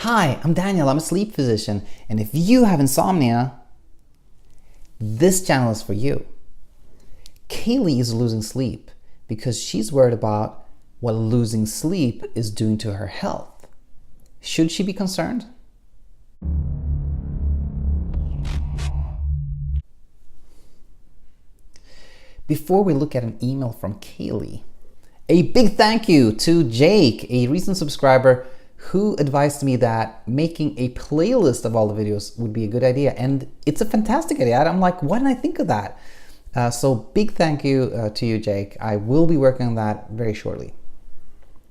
Hi, I'm Daniel. I'm a sleep physician. And if you have insomnia, this channel is for you. Kaylee is losing sleep because she's worried about what losing sleep is doing to her health. Should she be concerned? Before we look at an email from Kaylee, a big thank you to Jake, a recent subscriber who advised me that making a playlist of all the videos would be a good idea. And it's a fantastic idea. I'm like, why didn't I think of that? So big thank you to you, Jake. I will be working on that very shortly.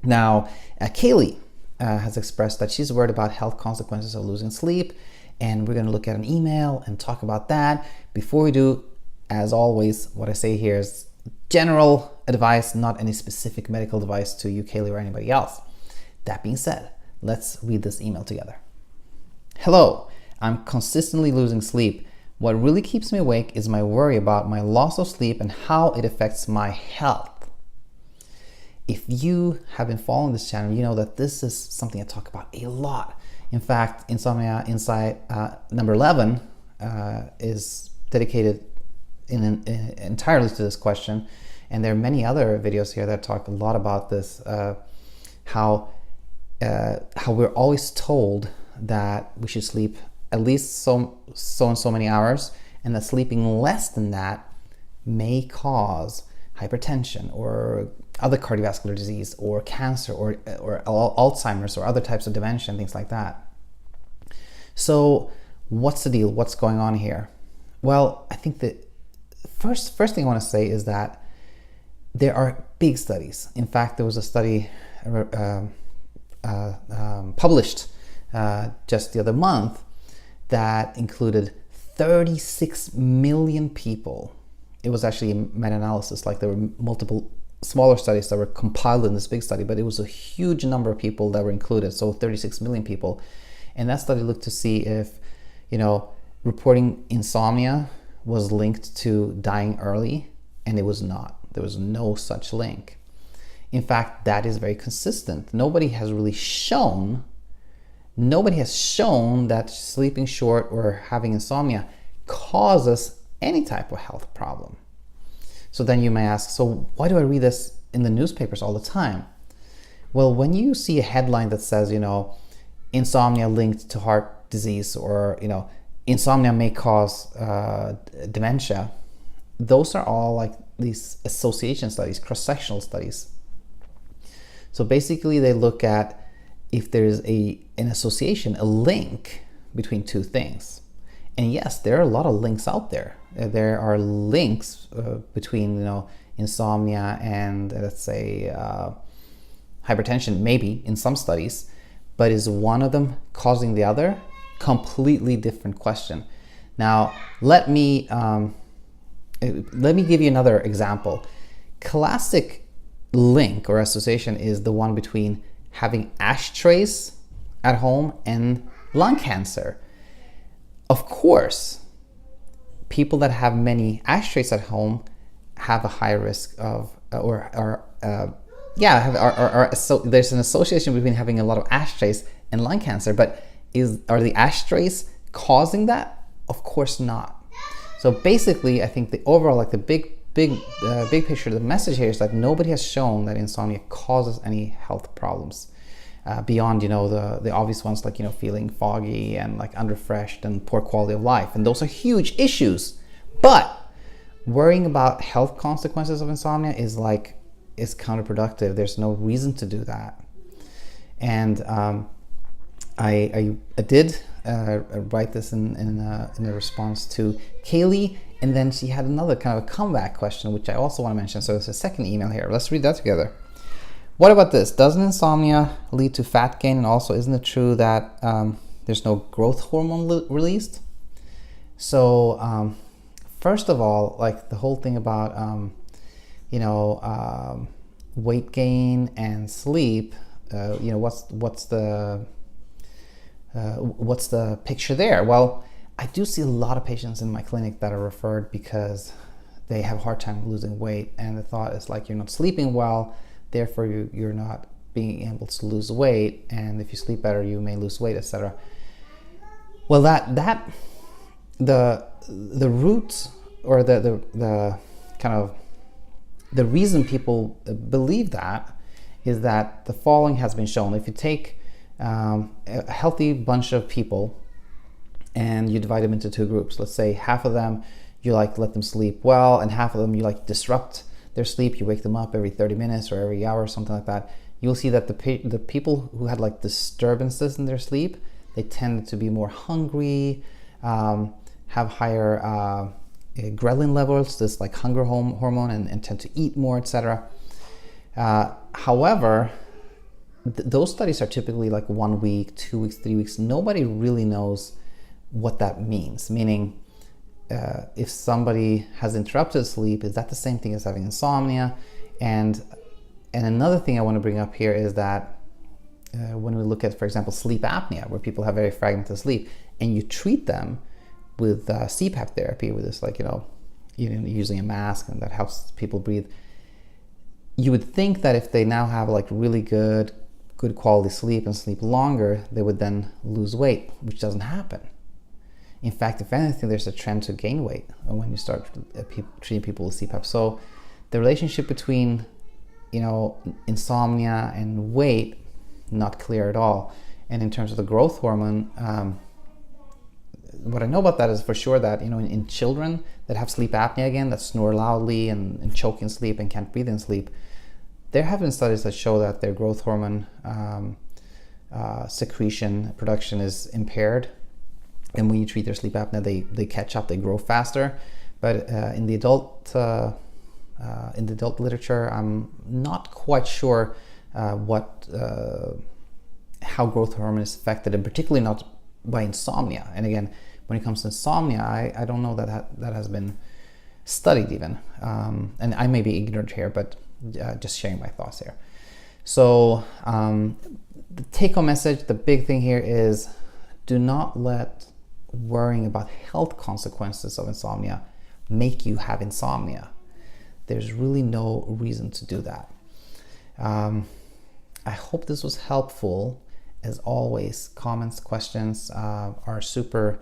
Now, Kaylee has expressed that she's worried about health consequences of losing sleep. And we're going to look at an email and talk about that. Before we do, as always, what I say here is general advice, not any specific medical advice to you, Kaylee, or anybody else. That being said, let's read this email together. Hello, I'm consistently losing sleep. What really keeps me awake is my worry about my loss of sleep and how it affects my health. If you have been following this channel, you know that this is something I talk about a lot. In fact, Insomnia Insight number 11 is dedicated entirely to this question. And there are many other videos here that talk a lot about this, how we're always told that we should sleep at least so and so many hours, and that sleeping less than that may cause hypertension or other cardiovascular disease or cancer or Alzheimer's or other types of dementia and things like that. So what's the deal? What's going on here? Well, I think that first thing I want to say is that there are big studies. In fact, there was a study published just the other month that included 36 million people. It was actually a meta-analysis, like there were multiple smaller studies that were compiled in this big study, but it was a huge number of people that were included, so 36 million people. And that study looked to see if, reporting insomnia was linked to dying early, and it was not. There was no such link. In fact, that is very consistent. Nobody has shown that sleeping short or having insomnia causes any type of health problem. So then you may ask, so why do I read this in the newspapers all the time? Well, when you see a headline that says, insomnia linked to heart disease, or, insomnia may cause dementia, those are all like these association studies, cross-sectional studies. So basically they look at if there's an association, a link between two things. And yes, there are a lot of links out there. There are links between insomnia and, let's say, hypertension, maybe in some studies, but is one of them causing the other? Completely different question. Now, let me give you another example. Classic link or association is the one between having ashtrays at home and lung cancer. Of course, people that have many ashtrays at home have a high risk of, there's an association between having a lot of ashtrays and lung cancer, but are the ashtrays causing that? Of course not. So basically, I think the overall, like the big picture, the message here is that nobody has shown that insomnia causes any health problems beyond, the obvious ones, like, feeling foggy and like unrefreshed and poor quality of life. And those are huge issues. But worrying about health consequences of insomnia is counterproductive. There's no reason to do that. And I did write this in a response to Kaylee, and then she had another kind of a comeback question, which I also want to mention. So it's a second email here. Let's read that together. What about this? Doesn't insomnia lead to fat gain? And also, isn't it true that there's no growth hormone released? So first of all, like the whole thing about weight gain and sleep, what's the picture there? Well, I do see a lot of patients in my clinic that are referred because they have a hard time losing weight, and the thought is like, you're not sleeping well, therefore you're not being able to lose weight, and if you sleep better, you may lose weight, etc. Well, the root, or the kind of the reason people believe that is that the following has been shown. If you take a healthy bunch of people and you divide them into two groups, let's say half of them you like let them sleep well, and half of them you like disrupt their sleep, you wake them up every 30 minutes or every hour or something like that, you'll see that the people who had like disturbances in their sleep, they tended to be more hungry, have higher ghrelin levels, this like hunger hormone, and tend to eat more, etc. However, those studies are typically like 1 week, 2 weeks, 3 weeks. Nobody really knows what that means. Meaning, if somebody has interrupted sleep, is that the same thing as having insomnia? And another thing I want to bring up here is that when we look at, for example, sleep apnea, where people have very fragmented sleep, and you treat them with CPAP therapy, with this like, using a mask, and that helps people breathe. You would think that if they now have like really good quality sleep and sleep longer, they would then lose weight, which doesn't happen. In fact, if anything, there's a trend to gain weight when you start treating people with CPAP. So the relationship between, insomnia and weight, not clear at all. And in terms of the growth hormone, what I know about that is for sure that, in children that have sleep apnea, again, that snore loudly and choke in sleep and can't breathe in sleep, there have been studies that show that their growth hormone secretion production is impaired. And when you treat their sleep apnea, they catch up, they grow faster. But in the adult literature, I'm not quite sure how growth hormone is affected, and particularly not by insomnia. And again, when it comes to insomnia, I don't know that has been studied even. And I may be ignorant here, but just sharing my thoughts here. So the take-home message, the big thing here is, do not let worrying about health consequences of insomnia make you have insomnia. There's really no reason to do that. I hope this was helpful. As always, comments, questions are super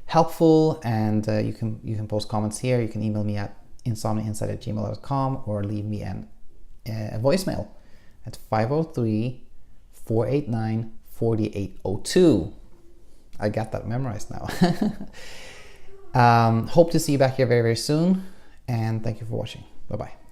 helpful, and you can post comments here. You can email me at insomniainsight@gmail.com, or leave me a voicemail at 503-489-4802. I got that memorized now. Hope to see you back here very, very soon, and thank you for watching. Bye-bye.